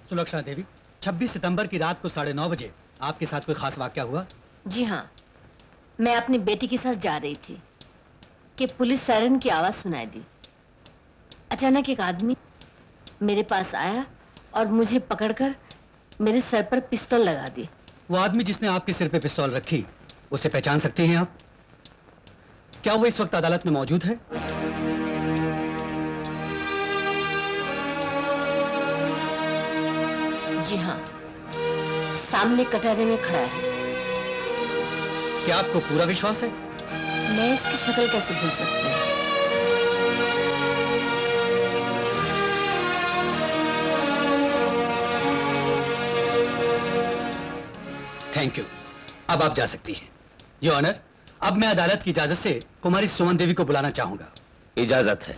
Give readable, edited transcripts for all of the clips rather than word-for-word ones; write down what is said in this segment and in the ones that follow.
सुलक्षणा देवी, 26 सितंबर की रात को 9:30 बजे आपके साथ कोई खास वाकया हुआ? जी हाँ, मैं अपनी बेटी के साथ जा रही थी कि पुलिस सायरन की आवाज सुनाई दी। अचानक एक आदमी मेरे पास आया और मुझे पकड़कर मेरे सर पर पिस्तौल लगा दी। वो आदमी जिसने आपके सिर पे पिस्तौल रखी, उसे पहचान सकते हैं आप? क्या वो इस वक्त अदालत में मौजूद है? जी हाँ, सामने कटहरे में खड़ा है। क्या आपको पूरा विश्वास है? मैं इसकी शक्ल कैसे भूल सकती हूँ? Thank you. अब आप जा सकती हैं। योर ऑनर, अब मैं अदालत की इजाजत से कुमारी सुमन देवी को बुलाना चाहूंगा। इजाजत है।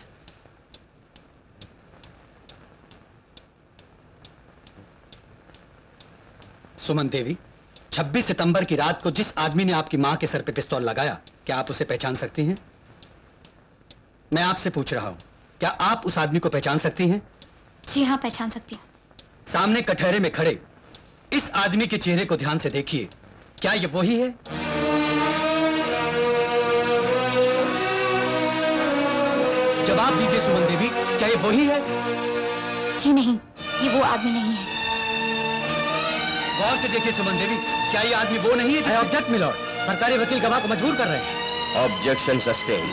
सुमन देवी, 26 सितंबर की रात को जिस आदमी ने आपकी मां के सर पे पिस्तौल लगाया, क्या आप उसे पहचान सकती हैं? मैं आपसे पूछ रहा हूं, क्या आप उस आदमी को पहचान सकती हैं? जी हाँ, पहचान सकती हूँ। सामने कटहरे में खड़े इस आदमी के चेहरे को ध्यान से देखिए, क्या ये वही है? जवाब दीजिए सुमन देवी, क्या ये वही है? जी नहीं, ये वो आदमी नहीं है। गौर से देखिए सुमन देवी, क्या ये आदमी वो नहीं है? ऑब्जेक्ट मिलॉर्ड, सरकारी वकील गवाह को मजबूर कर रहे हैं। Objection sustain.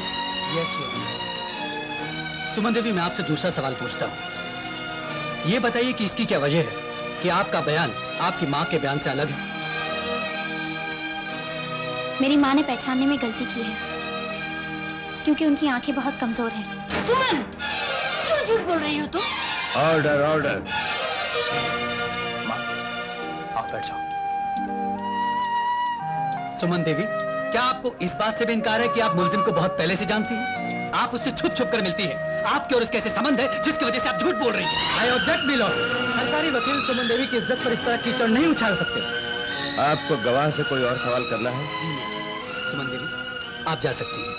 Yes your honour. Suman Devi, मैं आपसे दूसरा सवाल पूछता हूं। ये बताइए कि इसकी क्या वजह है कि आपका बयान आपकी मां के बयान से अलग है? मेरी माँ ने पहचानने में गलती की है, क्योंकि उनकी आंखें बहुत कमजोर हैं। सुमन, क्यों झूठ बोल रही हो तुम? Order order. आप बैठ जाओ। सुमन देवी, क्या आपको इस बात से भी इनकार है कि आप मुलजिम को बहुत पहले से जानती हैं? आप उससे छुप छुप कर मिलती हैं। आपके और उसके ऐसे संबंध है जिसकी वजह से आप झूठ बोल रही हैं। आई ऑब्जेक्ट मिलो। सरकारी वकील सुमन देवी की इज्जत पर इस तरह कीचड़ नहीं उछाल सकते। आपको गवाह से कोई और सवाल करना है? जी नहीं। सुमन देवी, आप जा सकती हैं।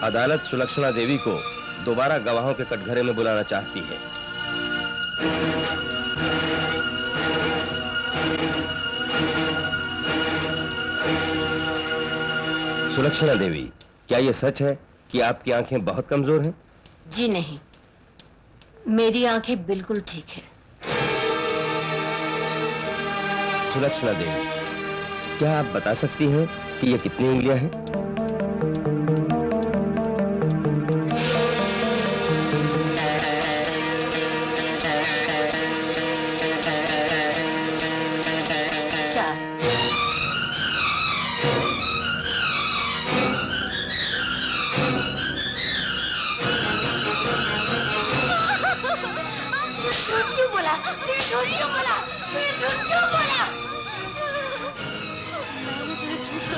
अदालत सुलक्षणा देवी को दोबारा गवाहों के कटघरे में बुलाना चाहती है। सुलक्षणा देवी, क्या यह सच है कि आपकी आंखें बहुत कमजोर हैं? जी नहीं, मेरी आंखें बिल्कुल ठीक है। सुलक्षणा देवी, क्या आप बता सकती हैं कि ये कितनी उंगलियां हैं?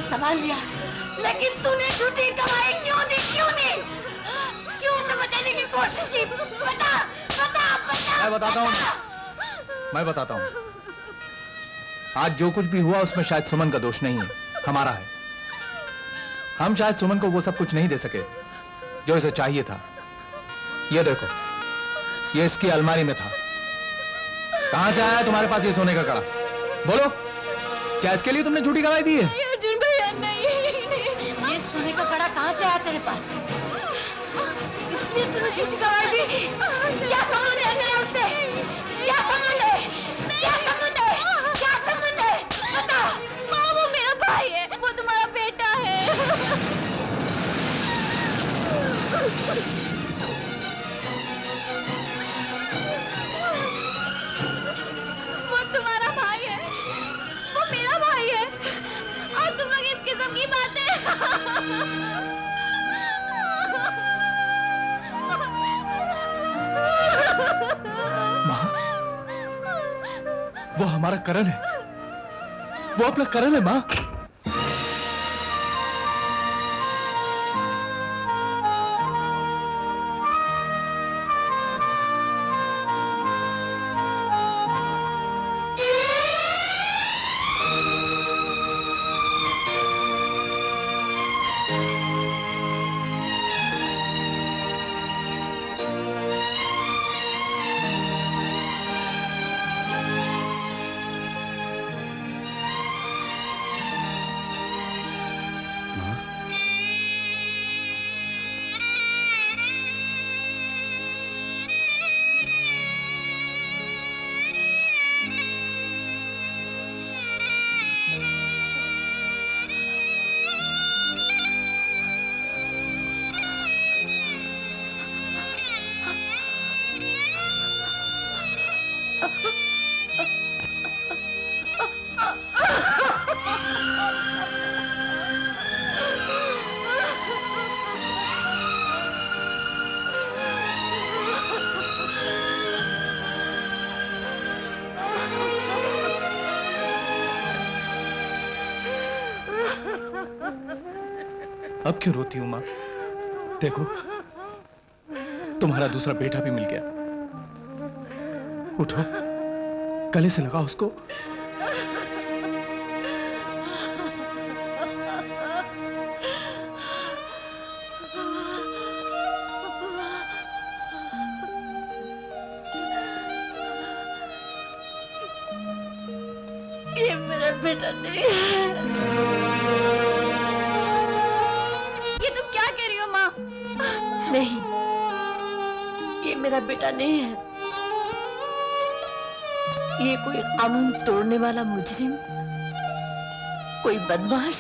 संभाल लिया, लेकिन तूने झूठी गवाही क्यों दी? क्यों उसे बचाने की कोशिश की? बता। मैं बताता हूँ। आज जो कुछ भी हुआ उसमें शायद सुमन का दोष नहीं है, हमारा है। हम शायद सुमन को वो सब कुछ नहीं दे सके जो इसे चाहिए था। ये देखो, ये इसकी अलमारी में था। कहां से आया तुम्हारे पास ये सोने का कड़ा? बोलो, क्या इसके लिए तुमने झूठी गवाही दी है? अर्जुन भैया, नहीं। ये सोने का कड़ा कहां से आया तेरे पास? इसलिए तूने झूठी गवाही दी? क्या संबंध है तेरा उससे? क्या संबंध है? बता। माँ, वो मेरा भाई है, वो तुम्हारा बेटा है। वो तुम्हारा भाई है, वो मेरा भाई है, और तुम लोग इस किस्म की बातें। माँ, वो हमारा करण है, वो अपना करण है माँ। अब क्यों रोती हूं माँ? देखो, तुम्हारा दूसरा बेटा भी मिल गया। उठो, गले से लगाओ उसको। ये मेरा बेटा नहीं है। ये तुम क्या कह रही हो माँ? नहीं, ये मेरा बेटा नहीं है। ये कोई कानून तोड़ने वाला मुजरिम, कोई बदमाश,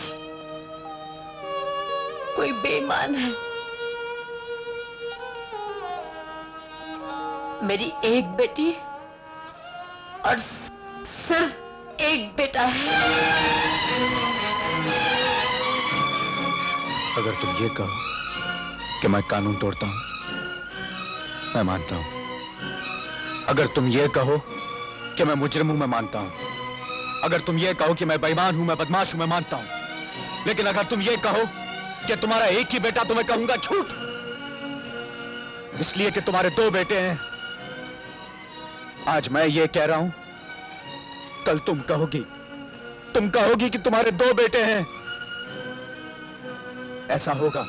कोई बेईमान है। मेरी एक बेटी और सिर्फ एक बेटा है। अगर तुम ये कहो कि मैं कानून तोड़ता हूं, मैं मानता हूं। अगर तुम ये कहो कि मैं मुजरिम हूं, मैं मानता हूं। अगर तुम ये कहो कि मैं बेईमान हूं, मैं बदमाश हूं, मैं मानता हूं। लेकिन अगर तुम ये कहो कि तुम्हारा एक ही बेटा, तो मैं कहूंगा झूठ। इसलिए कि तुम्हारे दो बेटे हैं। आज मैं ये कह रहा हूं, कल तुम कहोगी कि तुम्हारे दो बेटे हैं। ऐसा होगा,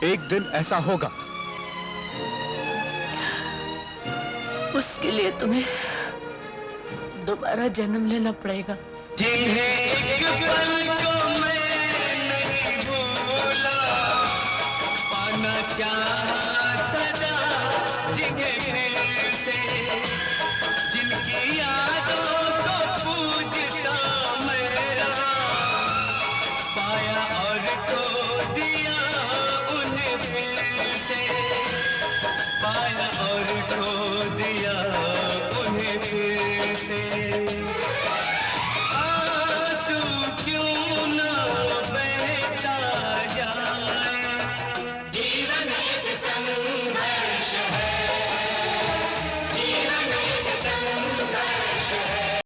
एक दिन ऐसा होगा। उसके लिए तुम्हें दोबारा जन्म लेना पड़ेगा। जिन्हें एक पल को मैं नहीं भूला, पाना चाहा सदा जिन्हें फिर से, जिनकी यादों को पूजता मेरा, पाया और खो दिया उन्हें फिर